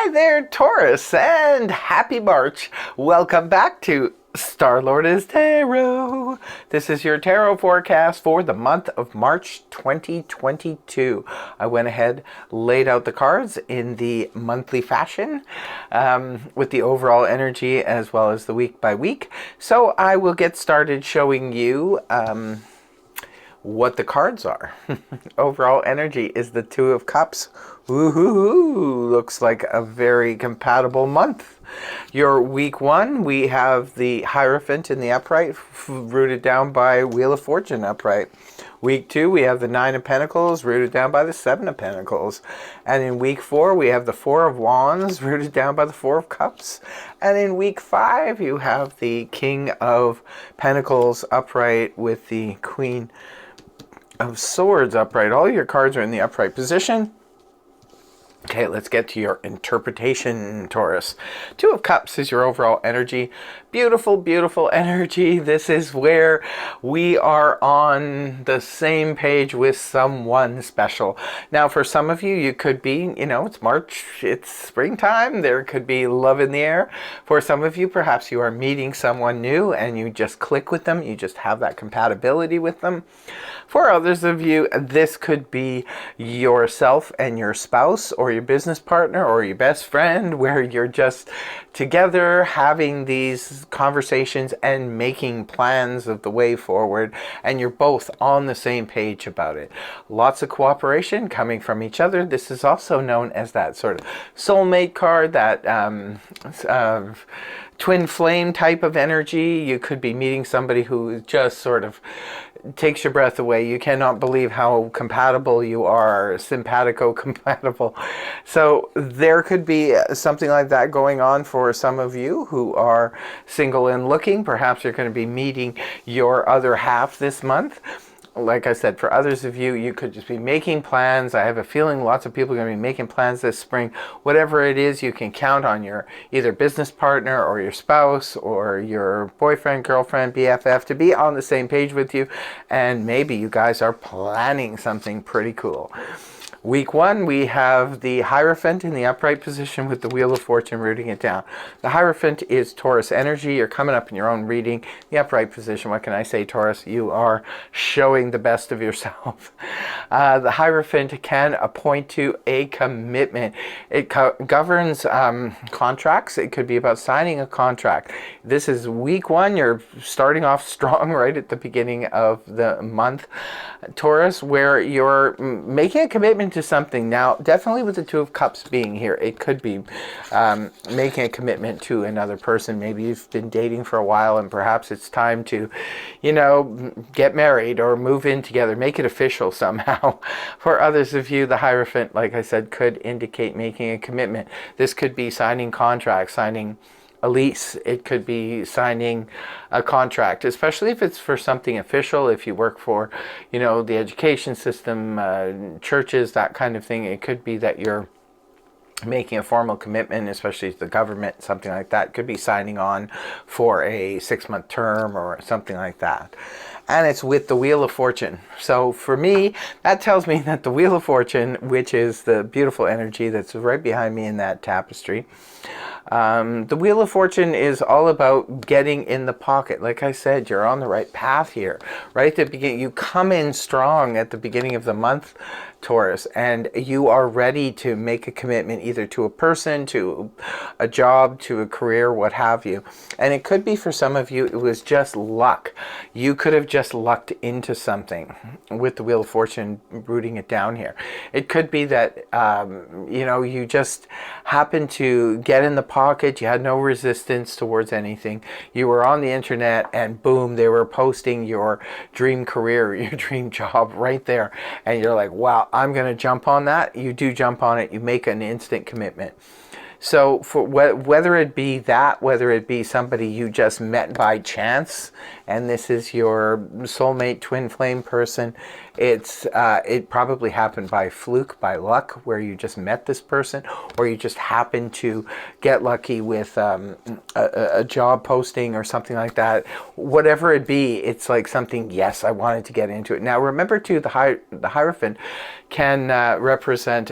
Hi there, Taurus, and happy March. Welcome back to Star-Lord is Tarot. This is your tarot forecast for the month of March 2022. I went ahead, laid out the cards in the monthly fashion with the overall energy as well as the week by week. So I will get started showing you what the cards are. Overall energy is the Two of Cups. Woohoo! Looks like a very compatible month. Your week one, we have the Hierophant in the upright, rooted down by Wheel of Fortune upright. Week two, we have the Nine of Pentacles, rooted down by the Seven of Pentacles. And in week four, we have the Four of Wands, rooted down by the Four of Cups. And in week five, you have the King of Pentacles upright with the Queen of Swords upright. All your cards are in the upright position. Okay, let's get to your interpretation, Taurus. Two of Cups is your overall energy. Beautiful, beautiful energy. This is where we are on the same page with someone special. Now, for some of you, you could be, it's March, it's springtime. There could be love in the air. For some of you, perhaps you are meeting someone new and you just click with them. You just have that compatibility with them. For others of you, this could be yourself and your spouse or your business partner or your best friend, where you're just together having these conversations and making plans of the way forward, and you're both on the same page about it. Lots of cooperation coming from each other. This is also known as that sort of soulmate card, that twin flame type of energy. You could be meeting somebody who just sort of takes your breath away. You cannot believe how compatible you are, simpatico-compatible. So there could be something like that going on for some of you who are single and looking. Perhaps you're going to be meeting your other half this month. Like I said, for others of you, you could just be making plans. I have a feeling lots of people are going to be making plans this spring. Whatever it is, you can count on your either business partner or your spouse or your boyfriend, girlfriend, BFF to be on the same page with you. And maybe you guys are planning something pretty cool. Week one, we have the Hierophant in the upright position with the Wheel of Fortune rooting it down. The Hierophant is Taurus energy. You're coming up in your own reading. The upright position, what can I say, Taurus? You are showing the best of yourself. The Hierophant can point to a commitment. It governs contracts. It could be about signing a contract. This is week one. You're starting off strong right at the beginning of the month, Taurus, where you're making a commitment to something. Now, definitely with the Two of Cups being here, it could be making a commitment to another person. Maybe you've been dating for a while and perhaps it's time to, get married or move in together, make it official somehow. For others of you, the Hierophant, like I said, could indicate making a commitment. This could be signing contracts, signing a lease. It could be signing a contract, especially if it's for something official. If you work for, the education system, churches, that kind of thing. It could be that you're making a formal commitment, especially to the government, something like that. It could be signing on for a 6-month term or something like that. And it's with the Wheel of Fortune. So for me, that tells me that the Wheel of Fortune, which is the beautiful energy that's right behind me in that tapestry, the Wheel of Fortune is all about getting in the pocket. Like I said, you're on the right path here. Right at the beginning, you come in strong at the beginning of the month, Taurus, and you are ready to make a commitment either to a person, to a job, to a career, what have you. And it could be for some of you, it was just luck. You could have just lucked into something with the Wheel of Fortune rooting it down here. It could be that, you just happened to get in the pocket. You had no resistance towards anything. You were on the internet and boom, they were posting your dream career, your dream job right there. And you're like, wow, I'm going to jump on that. You do jump on it. You make an instant commitment. So for whether it be that, whether it be somebody you just met by chance, and this is your soulmate twin flame person, it probably happened by fluke, by luck, where you just met this person, or you just happened to get lucky with a job posting or something like that. Whatever it be, it's like something, yes, I wanted to get into it. Now remember too, the Hierophant can represent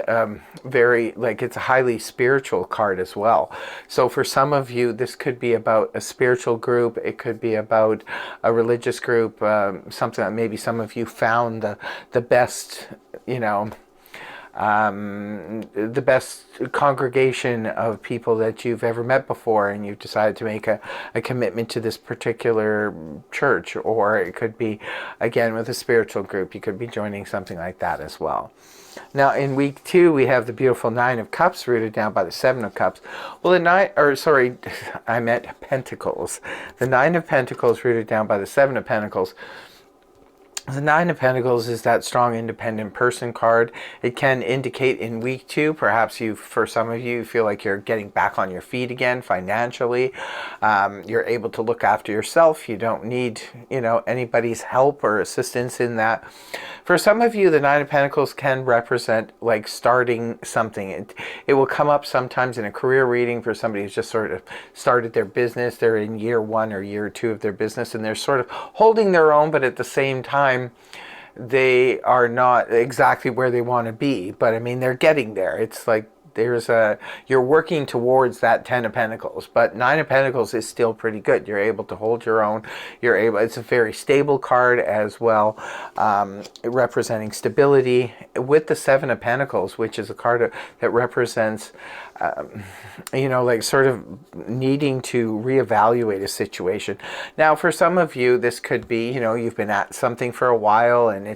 very, like, it's a highly spiritual card as well. So for some of you, this could be about a spiritual group. It could be about a religious group, something that maybe some of you found the best, you know, the best congregation of people that you've ever met before, and you've decided to make a commitment to this particular church. Or it could be, again, with a spiritual group. You could be joining something like that as well. Now in week 2, we have the beautiful 9 of Cups rooted down by the 7 of Cups. Well, I meant Pentacles. The 9 of Pentacles rooted down by the 7 of Pentacles. The 9 of Pentacles is that strong, independent person card. It can indicate in week 2, perhaps for some of you, feel like you're getting back on your feet again financially. You're able to look after yourself. You don't need, anybody's help or assistance in that. For some of you, the 9 of Pentacles can represent like starting something. It will come up sometimes in a career reading for somebody who's just sort of started their business. They're in year 1 or year 2 of their business, and they're sort of holding their own, but at the same time, they are not exactly where they want to be, but I mean, they're getting there. It's like you're working towards that 10 of Pentacles, but 9 of Pentacles is still pretty good. You're able to hold your own. It's a very stable card as well, representing stability, with the 7 of Pentacles, which is a card that represents like sort of needing to reevaluate a situation. Now for some of you, this could be, you've been at something for a while and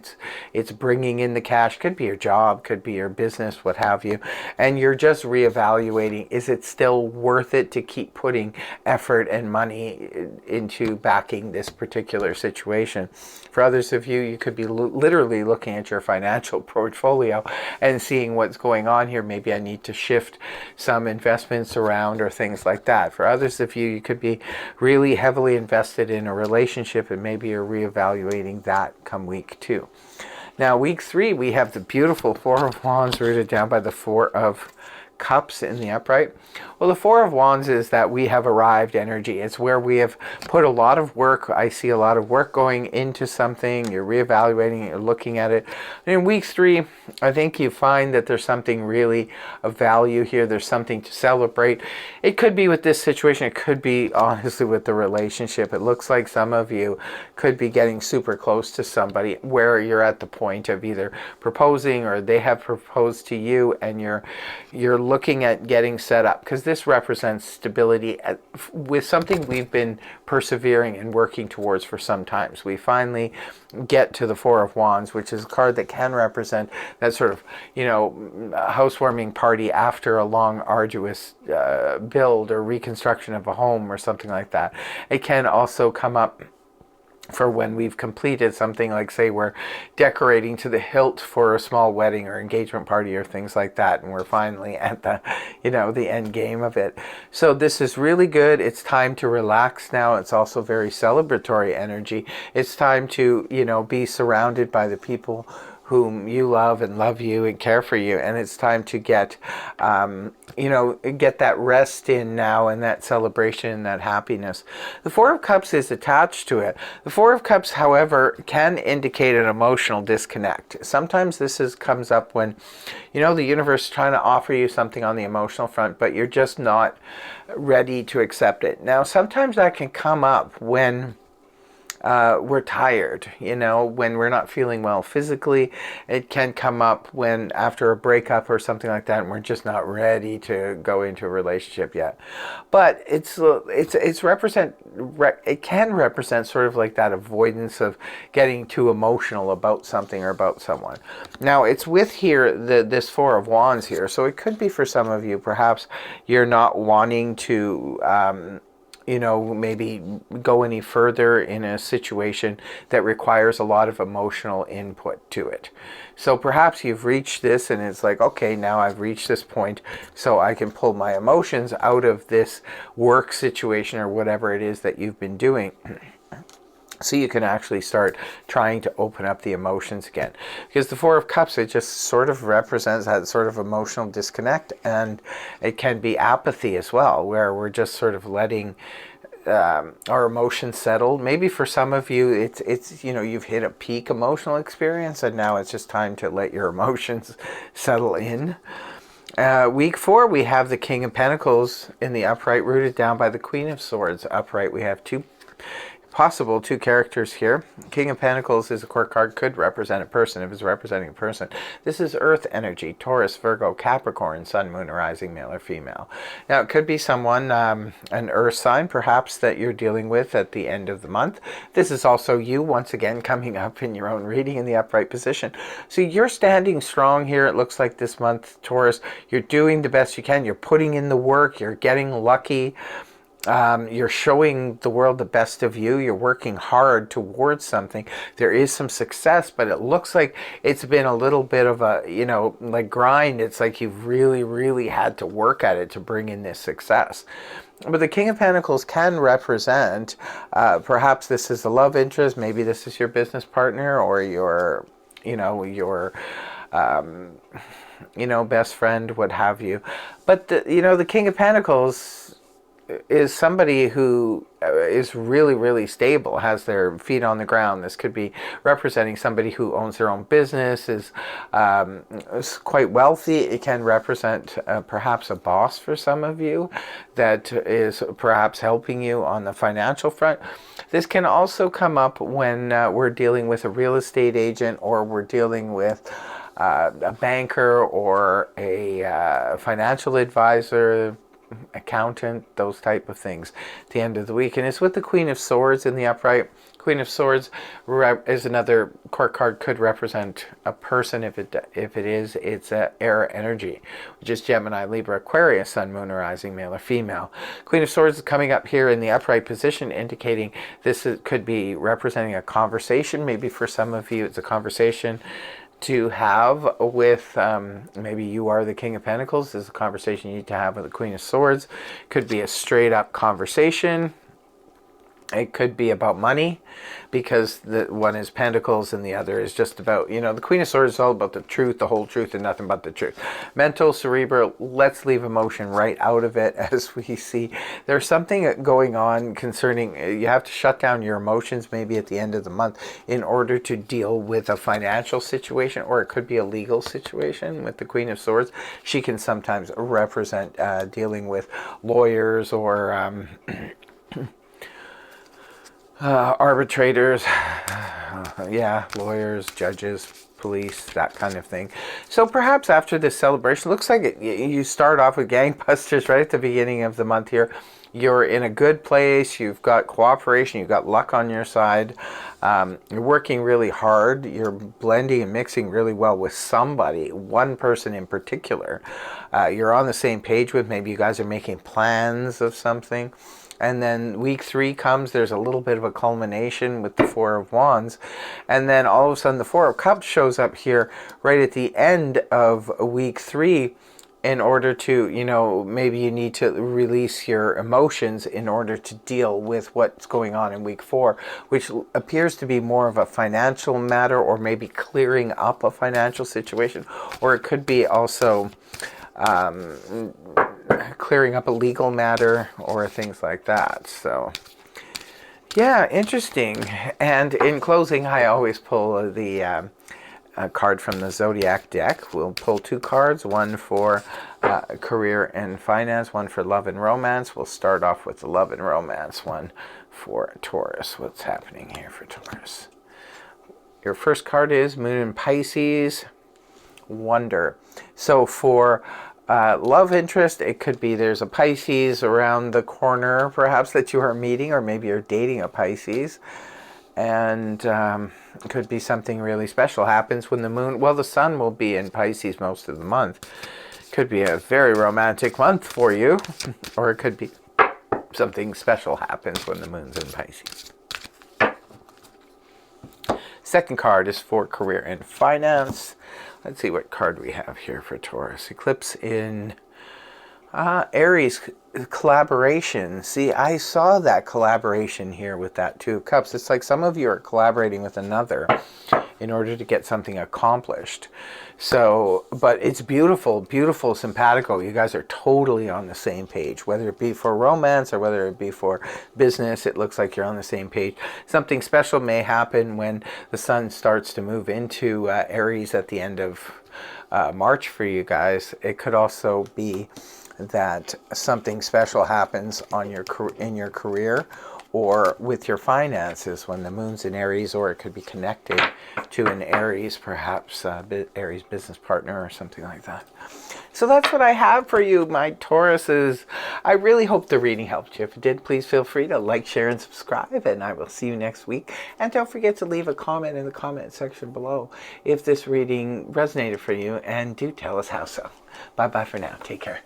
it's bringing in the cash. Could be your job, could be your business, what have you, and you're just reevaluating, is it still worth it to keep putting effort and money into backing this particular situation? For others of you, you could be literally looking at your financial portfolio and seeing what's going on here. Maybe I need to shift some investments around or things like that. For others of you, you could be really heavily invested in a relationship, and maybe you're reevaluating that come week 2. Now week 3, we have the beautiful 4 of Wands rooted down by the 4 of Cups in the upright. Well, the 4 of Wands is that we have arrived energy. It's where we have put a lot of work. I see a lot of work going into something. You're reevaluating it, you're looking at it. And in week 3, I think you find that there's something really of value here. There's something to celebrate. It could be with this situation. It could be honestly with the relationship. It looks like some of you could be getting super close to somebody where you're at the point of either proposing or they have proposed to you, and you're looking at getting set up, because this represents stability with something we've been persevering and working towards for some time. So we finally get to the 4 of Wands, which is a card that can represent that sort of, housewarming party after a long, arduous build or reconstruction of a home or something like that. It can also come up for when we've completed something, like say we're decorating to the hilt for a small wedding or engagement party or things like that, and we're finally at the the end game of it. So this is really good. It's time to relax now. It's also very celebratory energy. It's time to be surrounded by the people whom you love and love you and care for you, and it's time to get get that rest in now, and that celebration and that happiness. The 4 of Cups is attached to it. The 4 of Cups, however, can indicate an emotional disconnect. Sometimes this comes up when the universe is trying to offer you something on the emotional front, but you're just not ready to accept it. Now sometimes that can come up when we're tired, when we're not feeling well physically. It can come up when after a breakup or something like that, and we're just not ready to go into a relationship yet. But it can represent sort of like that avoidance of getting too emotional about something or about someone. Now it's with here this 4 of Wands here, so it could be for some of you, perhaps you're not wanting to maybe go any further in a situation that requires a lot of emotional input to it. So perhaps you've reached this and it's like, okay, now I've reached this point, so I can pull my emotions out of this work situation or whatever it is that you've been doing. So you can actually start trying to open up the emotions again. Because the Four of Cups, it just sort of represents that sort of emotional disconnect. And it can be apathy as well, where we're just sort of letting our emotions settle. Maybe for some of you, it's you know, you've hit a peak emotional experience and now it's just time to let your emotions settle in. Week 4, we have the King of Pentacles in the upright, rooted down by the Queen of Swords upright. We have two characters here. King of Pentacles is a court card, could represent a person. If it's representing a person, this is earth energy: Taurus, Virgo, Capricorn, sun, moon, or rising, male or female. Now it could be someone, an earth sign perhaps, that you're dealing with at the end of the month. This is also you, once again, coming up in your own reading in the upright position. So you're standing strong here, it looks like, this month, Taurus. You're doing the best you can. You're putting in the work. You're getting lucky. You're showing the world the best of you. You're working hard towards something. There is some success, but it looks like it's been a little bit of a, you know, like grind. It's like you've really, really had to work at it to bring in this success. But the King of Pentacles can represent, perhaps this is a love interest. Maybe this is your business partner or your, you know, your, you know, best friend, what have you. But, you know, the King of Pentacles is somebody who is really, really stable, has their feet on the ground. This could be representing somebody who owns their own business, is quite wealthy. It can represent perhaps a boss for some of you that is perhaps helping you on the financial front. This can also come up when we're dealing with a real estate agent, or we're dealing with a banker or a financial advisor, accountant, those type of things at the end of the week. And it's with the Queen of Swords in the upright. Queen of Swords is another court card, could represent a person. If it is, it's air energy, which is Gemini, Libra, Aquarius, sun, moon, or rising, male or female. Queen of Swords is coming up here in the upright position, indicating this could be representing a conversation. Maybe for some of you, it's a conversation to have with, maybe you are the King of Pentacles. This is a conversation you need to have with the Queen of Swords. Could be a straight up conversation. It could be about money, because the one is Pentacles and the other is just about, you know, the Queen of Swords is all about the truth, the whole truth, and nothing but the truth. Mental, cerebral, let's leave emotion right out of it. As we see, there's something going on concerning, you have to shut down your emotions maybe at the end of the month in order to deal with a financial situation, or it could be a legal situation with the Queen of Swords. She can sometimes represent dealing with lawyers or arbitrators, yeah, lawyers, judges, police, that kind of thing. So perhaps after this celebration, looks like you start off with gangbusters right at the beginning of the month here. You're in a good place. You've got cooperation. You've got luck on your side. You're working really hard. You're blending and mixing really well with somebody, one person in particular. You're on the same page with. Maybe you guys are making plans of something. And then week 3 comes, there's a little bit of a culmination with the Four of Wands. And then all of a sudden the Four of Cups shows up here right at the end of week 3 in order to, you know, maybe you need to release your emotions in order to deal with what's going on in week 4, which appears to be more of a financial matter, or maybe clearing up a financial situation. Or it could be also clearing up a legal matter or things like that. So yeah, interesting. And in closing, I always pull the card from the Zodiac deck. We'll pull 2 cards, one for career and finance, one for love and romance. We'll start off with the love and romance one for Taurus. What's happening here for Taurus? Your first card is Moon in Pisces, Wonder. So for love interest, it could be there's a Pisces around the corner, perhaps, that you are meeting, or maybe you're dating a Pisces. And it could be something really special happens when the moon, well, the sun will be in Pisces most of the month. Could be a very romantic month for you, or it could be something special happens when the moon's in Pisces. Second card is for career and finance. Let's see what card we have here for Taurus. Eclipse in Aries collaboration. See, I saw that collaboration here with that Two of Cups. It's like some of you are collaborating with another in order to get something accomplished. So, but it's beautiful, beautiful, simpatico. You guys are totally on the same page, whether it be for romance or whether it be for business. It looks like you're on the same page. Something special may happen when the sun starts to move into Aries at the end of March for you guys. It could also be that something special happens on in your career or with your finances when the moon's in Aries, or it could be connected to an Aries, perhaps Aries business partner or something like that. So that's what I have for you, my Tauruses. I really hope the reading helped you. If it did, please feel free to like, share, and subscribe, and I will see you next week. And don't forget to leave a comment in the comment section below if this reading resonated for you, and do tell us how so. Bye-bye for now. Take care.